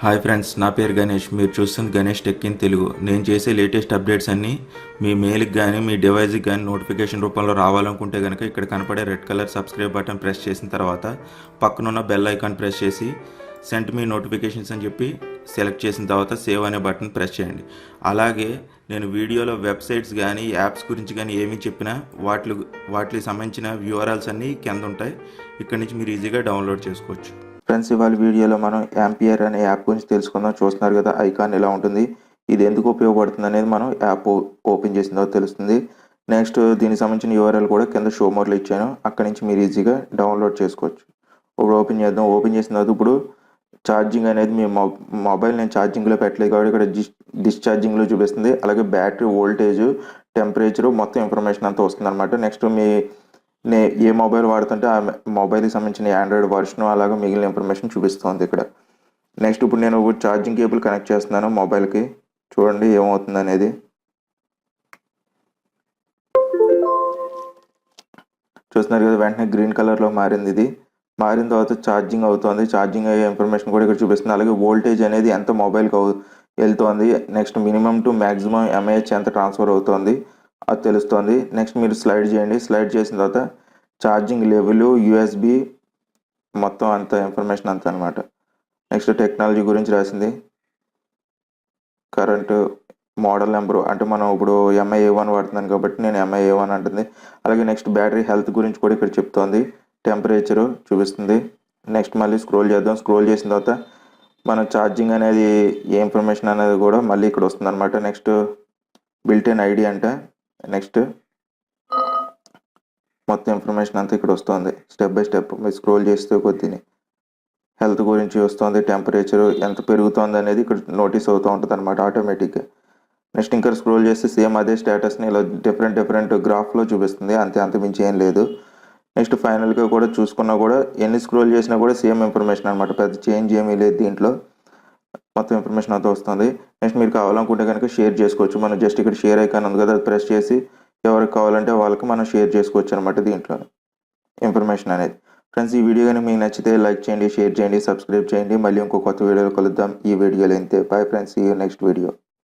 Hi friends, నా పేరు గణేష్. మీరు చూస్తుంది గణేష్ టెక్ ఇన్ తెలుగు. నేను చేసే లేటెస్ట్ అప్డేట్స్ అన్నీ మీ మెయిల్కి కానీ మీ డివైస్కి కానీ నోటిఫికేషన్ రూపంలో రావాలనుకుంటే కనుక ఇక్కడ కనపడే red colour subscribe button press చేసిన తర్వాత పక్కనున్న బెల్ ఐకాన్ ప్రెస్ చేసి సెండ్ మీ నోటిఫికేషన్స్ అని చెప్పి సెలెక్ట్ చేసిన తర్వాత సేవ్ అనే బటన్ ప్రెస్ చేయండి. అలాగే నేను వీడియోలో వెబ్సైట్స్ కానీ యాప్స్ గురించి కానీ ఏమి చెప్పినా వాటికి సంబంధించిన URLs అన్నీ కింద ఉంటాయి. ఇక్కడి నుంచి మీరు ఈజీగా డౌన్లోడ్ చేసుకోవచ్చు. ఫ్రెండ్స్, ఇవాళ వీడియోలో మనం యాంపియర్ అనే యాప్ గురించి తెలుసుకుందాం. చూస్తున్నారు కదా, ఐకాన్ ఎలా ఉంటుంది, ఇది ఎందుకు ఉపయోగపడుతుంది అనేది మనం యాప్ ఓపెన్ చేసిన తర్వాత తెలుస్తుంది. నెక్స్ట్ దీనికి సంబంధించిన URL కూడా కింద షో మోర్లో ఇచ్చాను, అక్కడి నుంచి మీరు ఈజీగా డౌన్లోడ్ చేసుకోవచ్చు. ఇప్పుడు ఓపెన్ చేద్దాం. ఓపెన్ చేసిన తర్వాత ఇప్పుడు ఛార్జింగ్ అనేది మీ మొబైల్ నేను ఛార్జింగ్లో పెట్టలేదు కాబట్టి ఇక్కడ డిశ్చార్జింగ్లో చూపిస్తుంది. అలాగే బ్యాటరీ వోల్టేజ్, టెంపరేచరు, మొత్తం ఇన్ఫర్మేషన్ అంతా వస్తుంది అనమాట. నెక్స్ట్ ఏ మొబైల్ వాడుతుంటే ఆ మొబైల్కి సంబంధించిన ఆండ్రాయిడ్ వర్షన్ అలాగే మిగిలిన ఇన్ఫర్మేషన్ చూపిస్తుంది ఇక్కడ. నెక్స్ట్ ఇప్పుడు నేను ఛార్జింగ్ కేబుల్ కనెక్ట్ చేస్తున్నాను మొబైల్కి. చూడండి ఏమవుతుంది అనేది. చూస్తున్నారు కదా, వెంటనే గ్రీన్ కలర్లో మారింది. ఇది మారిన తర్వాత ఛార్జింగ్ అవుతుంది. ఛార్జింగ్ అయ్యే ఇన్ఫర్మేషన్ కూడా ఇక్కడ చూపిస్తుంది. అలాగే వోల్టేజ్ అనేది ఎంత మొబైల్కి వెళ్తుంది, next minimum to maximum MAH ఎంత ట్రాన్స్ఫర్ అవుతుంది అది తెలుస్తుంది. నెక్స్ట్ మీరు స్లైడ్ చేయండి. స్లైడ్ చేసిన తర్వాత ఛార్జింగ్ లెవెల్, USB మొత్తం అంత ఇన్ఫర్మేషన్ అంతా అనమాట. నెక్స్ట్ టెక్నాలజీ గురించి రాసింది, కరెంటు, మోడల్ నెంబరు, అంటే మనం ఇప్పుడు MI-A1 వాడుతున్నాను కాబట్టి నేను MI-A1 అంటుంది. అలాగే నెక్స్ట్ బ్యాటరీ హెల్త్ గురించి కూడా ఇక్కడ చెప్తోంది, టెంపరేచరు చూపిస్తుంది. నెక్స్ట్ మళ్ళీ స్క్రోల్ చేద్దాం. స్క్రోల్ చేసిన తర్వాత మన ఛార్జింగ్ అనేది ఏ ఇన్ఫర్మేషన్ అనేది కూడా మళ్ళీ ఇక్కడ వస్తుంది అనమాట. నెక్స్ట్ బిల్ట్-ఇన్ ID అంటే నెక్స్ట్ మొత్తం ఇన్ఫర్మేషన్ అంతా ఇక్కడ వస్తుంది స్టెప్ బై స్టెప్. మీరు స్క్రోల్ చేస్తే కొద్దిని హెల్త్ గురించి వస్తుంది, టెంపరేచరు ఎంత పెరుగుతుంది అనేది ఇక్కడ నోటీస్ అవుతూ ఉంటుంది అనమాట ఆటోమేటిక్గా. నెక్స్ట్ ఇంకా స్క్రోల్ చేస్తే సేమ్ అదే స్టేటస్ని ఇలా డిఫరెంట్ గ్రాఫ్లో చూపిస్తుంది. అంతమించి ఏం లేదు. నెక్స్ట్ ఫైనల్గా కూడా చూసుకున్నా కూడా ఎన్ని స్క్రోల్ చేసినా కూడా సేమ్ ఇన్ఫర్మేషన్ అనమాట, పెద్ద చేంజ్ ఏమీ లేదు దీంట్లో. మొత్తం ఇన్ఫర్మేషన్ అంతా వస్తుంది. నెక్స్ట్ మీరు కావాలనుకుంటే కనుక షేర్ చేసుకోవచ్చు. మనం జస్ట్ ఇక్కడ షేర్ ఐకాన్ ఉంది కదా, అది ప్రెస్ చేసి ఎవరికి కావాలంటే వాళ్ళకి మనం షేర్ చేసుకోవచ్చు అనమాట దీంట్లో ఇన్ఫర్మేషన్ అనేది. ఫ్రెండ్స్, ఈ వీడియో కానీ మీకు నచ్చితే లైక్ చేయండి, షేర్ చేయండి, సబ్స్క్రైబ్ చేయండి. మళ్ళీ ఇంకో కొత్త వీడియోలో కలుద్దాం. ఈ వీడియోలో అంతే. బాయ్ ఫ్రెండ్స్, ఈ నెక్స్ట్ వీడియో.